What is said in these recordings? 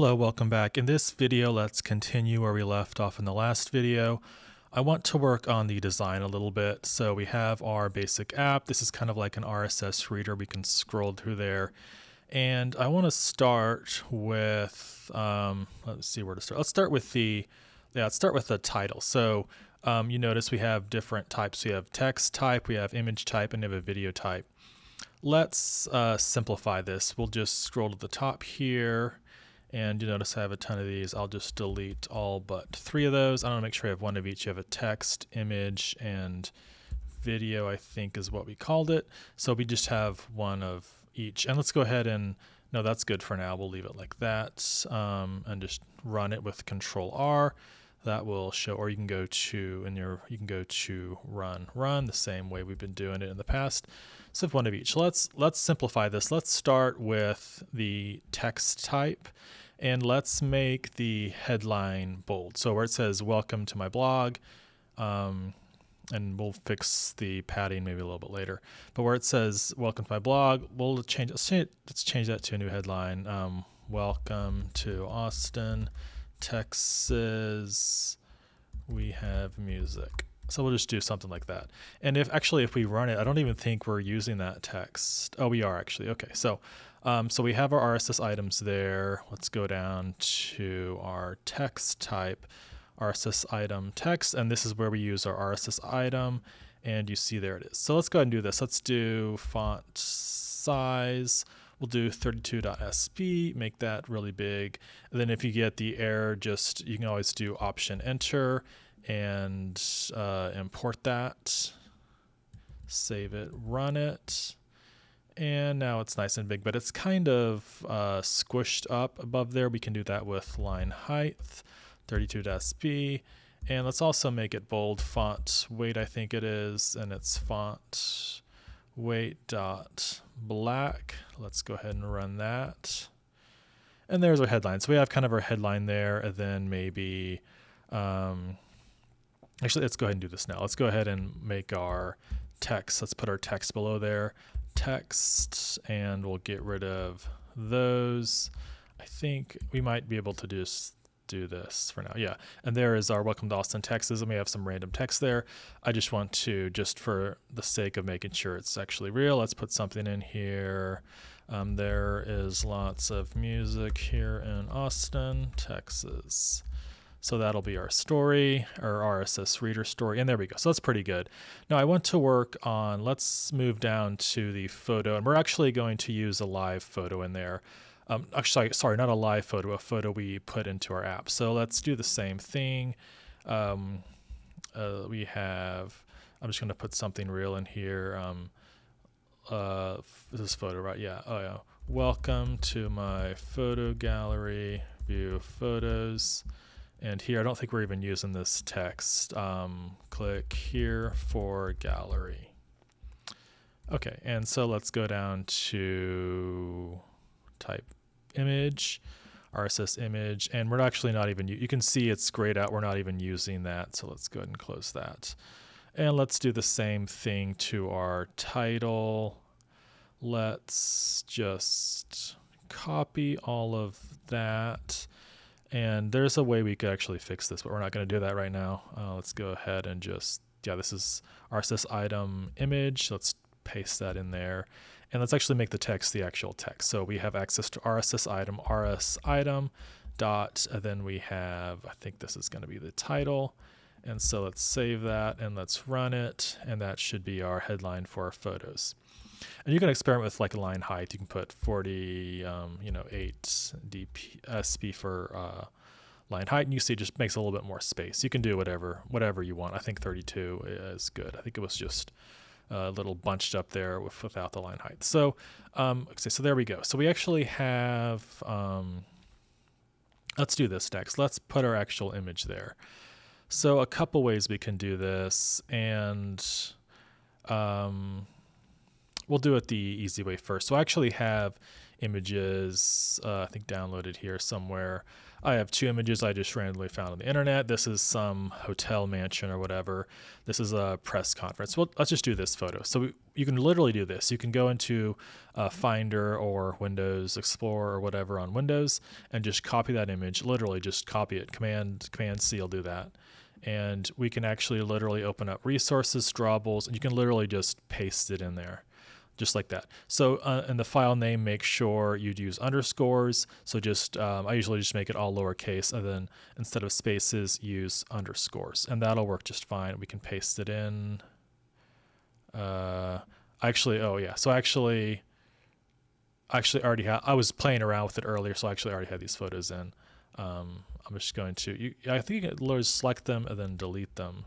Hello, welcome back. In this video, let's continue where we left off in the last video. I want to work on the design a little bit. So we have our basic app. This is kind of like an RSS reader. We can scroll through there. And I want to start with, let's see where to start. Let's start with the title. So you notice we have different types. We have text type, we have image type, and we have a video type. Let's simplify this. We'll just scroll to the top here. And you notice I have a ton of these. I'll just delete all but 3 of those. I want to make sure I have one of each. You have a text, image, and video, I think is what we called it. So we just have one of each. And let's go ahead and, no, that's good for now. We'll leave it like that and just run it with Control R. That will show, or you can go to run the same way we've been doing it in the past. So one of each. Let's simplify this. Let's start with the text type, and let's make the headline bold. So where it says "Welcome to my blog," and we'll fix the padding maybe a little bit later. But where it says "Welcome to my blog," we'll change. Let's change that to a new headline. Welcome to Austin, Texas. We have music. So we'll just do something like that. And if we run it, I don't even think we're using that text. Oh, we are actually. Okay. So we have our RSS items there. Let's go down to our text type, RSS item text, and this is where we use our RSS item. And you see there it is. So let's go ahead and do this. Let's do font size. We'll do 32.sb, make that really big. And then if you get the error, you can always do Option Enter and import that. Save it, run it. And now it's nice and big, but it's kind of squished up above there. We can do that with line height, 32.sb. And let's also make it bold. Font weight, I think it is, and it's font weight.black. Let's go ahead and run that. And there's our headline. So we have kind of our headline there, and then maybe, actually, let's go ahead and do this now. Let's go ahead and make our text. Let's put our text below there, text, and we'll get rid of those. I think we might be able to just do this for now. Yeah. And there is our Welcome to Austin, Texas. And we have some random text there. I just want to, just for the sake of making sure it's actually real, let's put something in here. There is lots of music here in Austin, Texas. So that'll be our story, our RSS reader story. And there we go. So that's pretty good. Now I want to work on, let's move down to the photo. And we're actually going to use a live photo in there. Actually, sorry, not a live photo, a photo we put into our app. So let's do the same thing. We have, I'm just going to put something real in here. This photo, right? Yeah. Oh, yeah. Welcome to my photo gallery, view photos. And here, I don't think we're even using this text. Click here for gallery. Okay, and so let's go down to type image, RSS image, and we're actually not even, you can see it's grayed out. We're not even using that. So let's go ahead and close that. And let's do the same thing to our title. Let's just copy all of that. And there's a way we could actually fix this, but we're not going to do that right now. Let's go ahead and just, yeah, this is RSS item image. Let's paste that in there. And let's actually make the text the actual text. So we have access to RSS item, RS item dot, and then we have, I think this is going to be the title. And so let's save that and let's run it. And that should be our headline for our photos. And you can experiment with like a line height. You can put 8 dp for line height, and you see it just makes a little bit more space. You can do whatever you want. I think 32 is good. I think it was just a little bunched up there without the line height. So, so there we go. So we actually have, let's do this next. Let's put our actual image there. So a couple ways we can do this, and we'll do it the easy way first. So I actually have images, I think downloaded here somewhere. I have 2 images I just randomly found on the internet. This is some hotel mansion or whatever. This is a press conference. Well, let's just do this photo. So you can literally do this. You can go into Finder or Windows Explorer or whatever on Windows and just copy that image. Literally just copy it. Command C will do that. And we can actually literally open up resources, drawables, and you can literally just paste it in there. Just like that. So in the file name, make sure you use underscores. So just I usually just make it all lowercase, and then instead of spaces, use underscores, and that'll work just fine. We can paste it in. Actually, oh yeah. So actually already had. I was playing around with it earlier, so I actually already had these photos in. I'm just going to. I think you can literally select them and then delete them.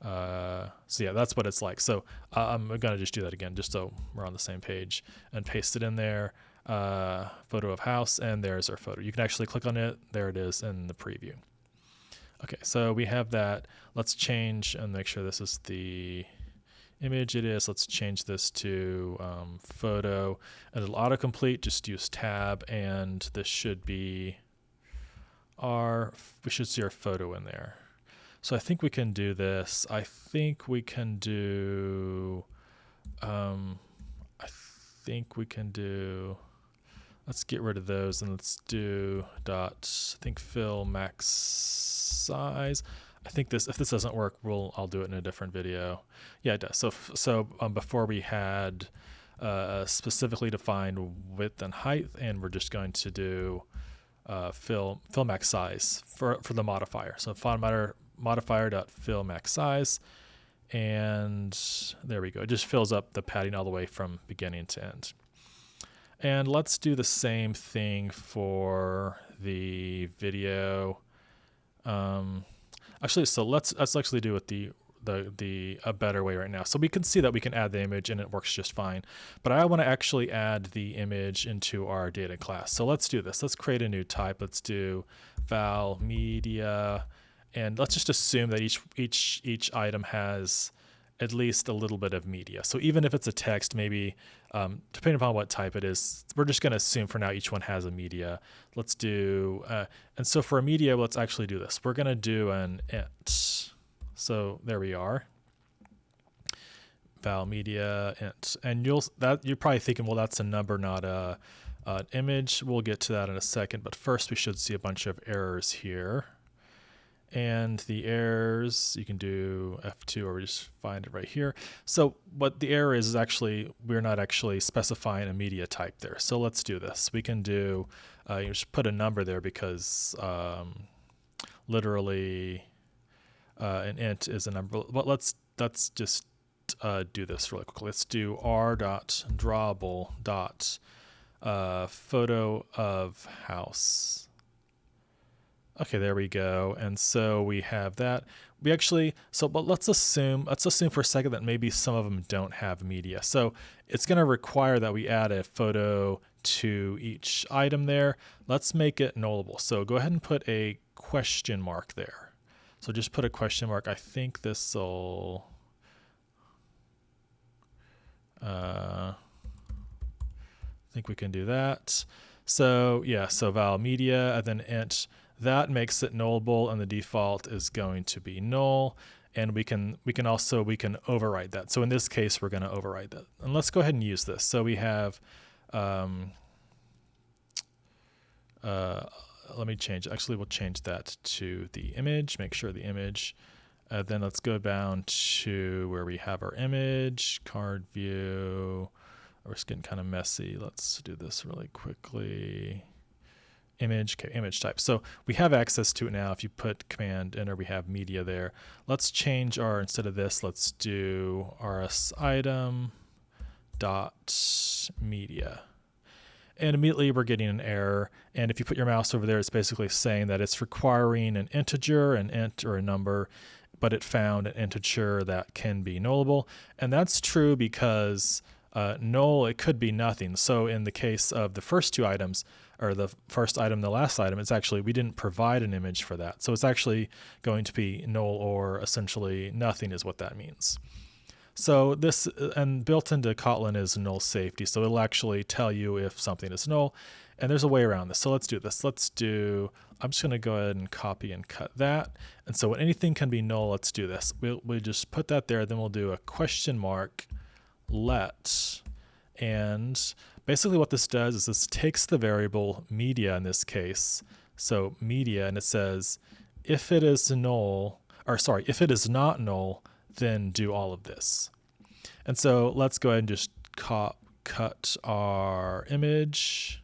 So yeah, that's what it's like. So I'm gonna just do that again, just so we're on the same page, and paste it in there. Photo of house, and there's our photo. You can actually click on it. There it is in the preview. Okay, so we have that. Let's change and make sure this is the image it is. Let's change this to photo, and it'll autocomplete. Just use tab, and this should be we should see our photo in there. So I think we can do this. I think we can do, let's get rid of those and let's do fill max size. I think if this doesn't work, I'll do it in a different video. Yeah, it does. So before we had specifically defined width and height, and we're just going to do fill max size for the modifier. So modifier.fill max size, and there we go. It just fills up the padding all the way from beginning to end. And let's do the same thing for the video. Actually, so let's actually do it a better way right now. So we can see that we can add the image and it works just fine. But I want to actually add the image into our data class. So let's do this. Let's create a new type. Let's do val media. And let's just assume that each item has at least a little bit of media. So even if it's a text, maybe depending upon what type it is, we're just going to assume for now each one has a media. Let's do, and so for a media, let's actually do this. We're going to do an int. So there we are. Val media int, and you're probably thinking, well, that's a number, not an image. We'll get to that in a second, but first we should see a bunch of errors here. And the errors, you can do F2 or we just find it right here. So what the error is actually, we're not actually specifying a media type there. So let's do this. We can do, you just put a number there because literally an int is a number. But let's just do this really quickly. Let's do R.drawable photo of house. Okay, there we go. And so we have that. We actually, but let's assume for a second that maybe some of them don't have media. So it's going to require that we add a photo to each item there. Let's make it nullable. So go ahead and put a question mark there. So just put a question mark. I think this will, I think we can do that. So yeah, so val media and then int. That makes it nullable, and the default is going to be null. And we can override that. So in this case, we're going to override that. And let's go ahead and use this. So we have, let me change. Actually, we'll change that to the image. Make sure the image. Then let's go down to where we have our image, card view. We're just getting kind of messy. Let's do this really quickly. Image, okay, image type. So we have access to it now. If you put command enter, we have media there. Let's change instead of this, let's do rs item dot media. And immediately we're getting an error. And if you put your mouse over there, it's basically saying that it's requiring an integer, an int or a number, but it found an integer that can be nullable. And that's true because null, it could be nothing. So in the case of the first two items, or the first item, the last item, it's actually, we didn't provide an image for that. So it's actually going to be null or essentially nothing is what that means. So this, and built into Kotlin is null safety. So it'll actually tell you if something is null, and there's a way around this. So let's do this. I'm just going to go ahead and copy and cut that. And so when anything can be null, let's do this. We'll just put that there. Then we'll do a question mark let. And basically what this does is this takes the variable media in this case. So media, and it says, if it is null, or sorry, if it is not null, then do all of this. And so let's go ahead and just cut our image,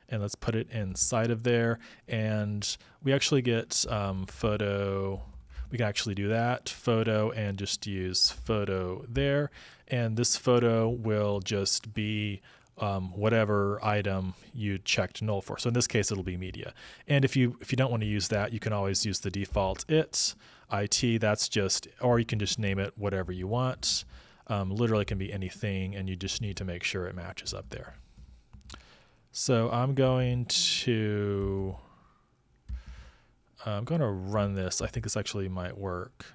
and let's put it inside of there. And we actually get photo. We can actually do that, photo, and just use photo there. And this photo will just be whatever item you checked null for. So in this case, it'll be media. And if you don't want to use that, you can always use the default it, that's just, or you can just name it whatever you want. Literally can be anything, and you just need to make sure it matches up there. So I'm going to run this. I think this actually might work.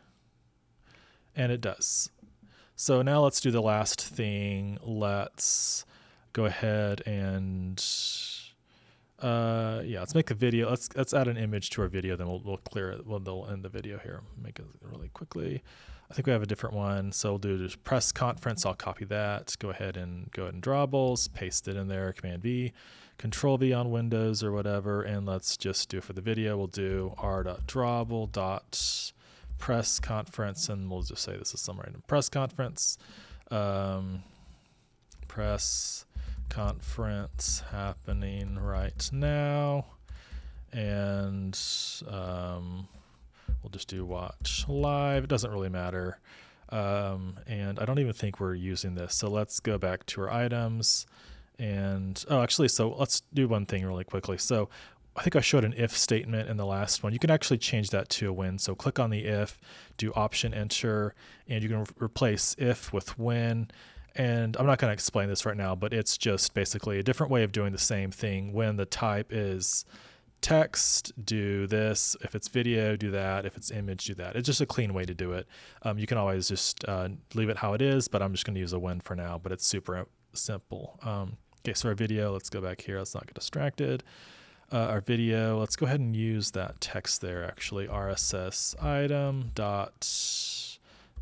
And it does. So now let's do the last thing. Let's go ahead and let's make a video. Let's add an image to our video, then we'll clear it. They'll end the video here. Make it really quickly. I think we have a different one. So we'll do just press conference. I'll copy that. Go ahead and drawables, paste it in there, Command V, Control V on Windows or whatever. And let's just do it for the video. We'll do R.drawable dot press conference, and we'll just say this is some random press conference. Press conference happening right now, and we'll just do watch live. It doesn't really matter, and I don't even think we're using this. So let's go back to our items, and so let's do one thing really quickly. So I think I showed an if statement in the last one. You can actually change that to a when. So click on the if, do option enter, and you can replace if with when. And I'm not going to explain this right now, but it's just basically a different way of doing the same thing. When the type is text, do this. If it's video, do that. If it's image, do that. It's just a clean way to do it. You can always just leave it how it is, but I'm just going to use a when for now, but it's super simple. Okay, so our video, let's go back here. Let's not get distracted. Our video, let's go ahead and use that text there, actually. RSS item dot,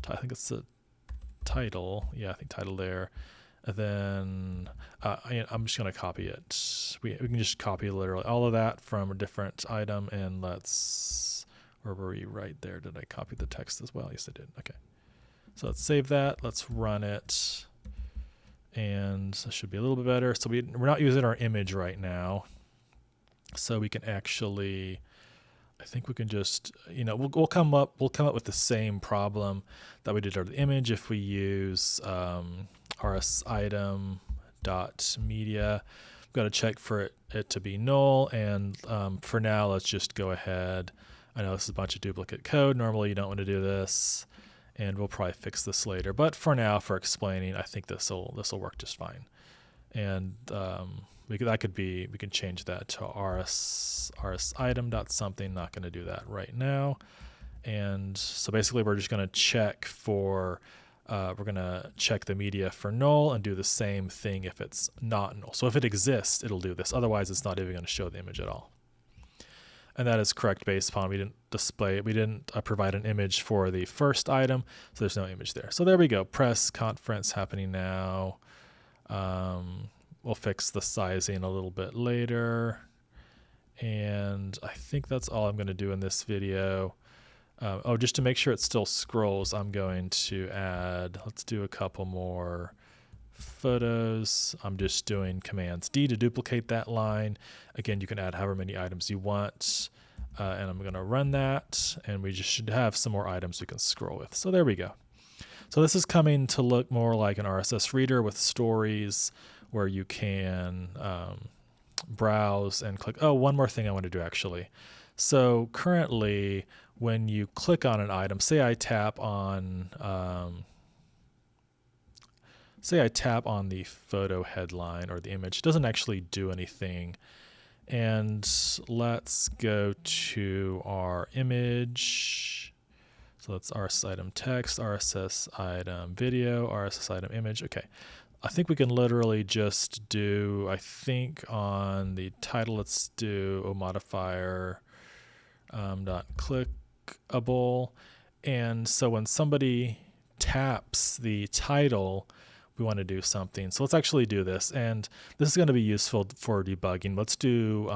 I think it's the title. Yeah, I think title there. And then I'm just going to copy it. We can just copy literally all of that from a different item, and where were we? Right there. Did I copy the text as well? Yes, I did. Okay. So let's save that. Let's run it. And this should be a little bit better. So we're not using our image right now. So we can actually, I think we can just, we'll come up with the same problem that we did for the image if we use rs item dot media. We've got to check for it to be null, and for now, let's just go ahead. I know this is a bunch of duplicate code. Normally, you don't want to do this, and we'll probably fix this later. But for now, for explaining, I think this will work just fine. And we can change that to rs item dot something. Not going to do that right now. And so basically we're just going to check for we're going to check the media for null and do the same thing if it's not null. So if it exists, it'll do this. Otherwise, it's not even going to show the image at all. And that is correct based upon we didn't provide an image for the first item, so there's no image there. So there we go. Press conference happening now. We'll fix the sizing a little bit later. And I think that's all I'm going to do in this video. Just to make sure it still scrolls, I'm going to let's do a couple more photos. I'm just doing Command D to duplicate that line. Again, you can add however many items you want. And I'm going to run that, and we just should have some more items we can scroll with. So there we go. So this is coming to look more like an RSS reader with stories where you can browse and click. Oh, one more thing I want to do actually. So currently, when you click on an item, say I tap on the photo headline or the image, it doesn't actually do anything. And let's go to our image. So that's RSS item text, RSS item video, RSS item image. Okay. I think we can literally just do, I think on the title, let's do a modifier dot clickable. And so when somebody taps the title, we want to do something. So let's actually do this. And this is going to be useful for debugging. Let's do,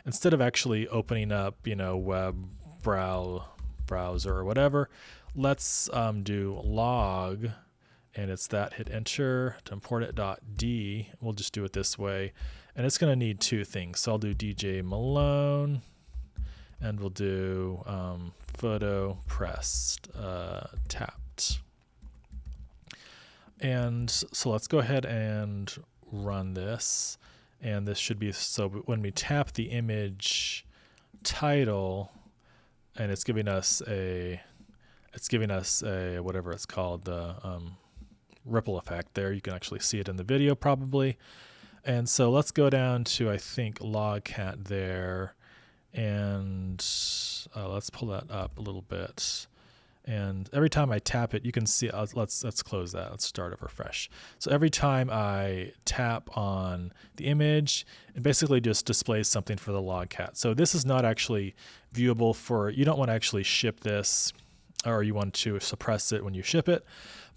instead of actually opening up, web browser or whatever, let's do log, and it's that, hit enter to import it .d. We'll just do it this way. And it's going to need two things. So I'll do DJ Malone, and we'll do photo pressed tapped. And so let's go ahead and run this. And this should be, so when we tap the image title, and it's giving us a whatever it's called, the ripple effect there. You can actually see it in the video probably. And so let's go down to, I think, logcat there, and let's pull that up a little bit. And every time I tap it, you can see, let's close that. Let's start over fresh. So every time I tap on the image, it basically just displays something for the logcat. So this is not actually viewable for, you don't want to actually ship this, or you want to suppress it when you ship it.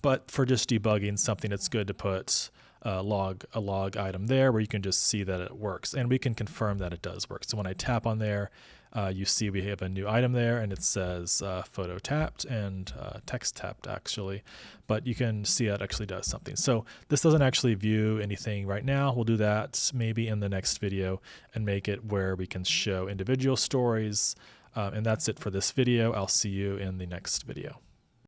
But for just debugging something, it's good to put a log item there where you can just see that it works. And we can confirm that it does work. So when I tap on there, you see we have a new item there, and it says photo tapped and text tapped actually, but you can see it actually does something. So this doesn't actually view anything right now. We'll do that maybe in the next video and make it where we can show individual stories. And that's it for this video. I'll see you in the next video.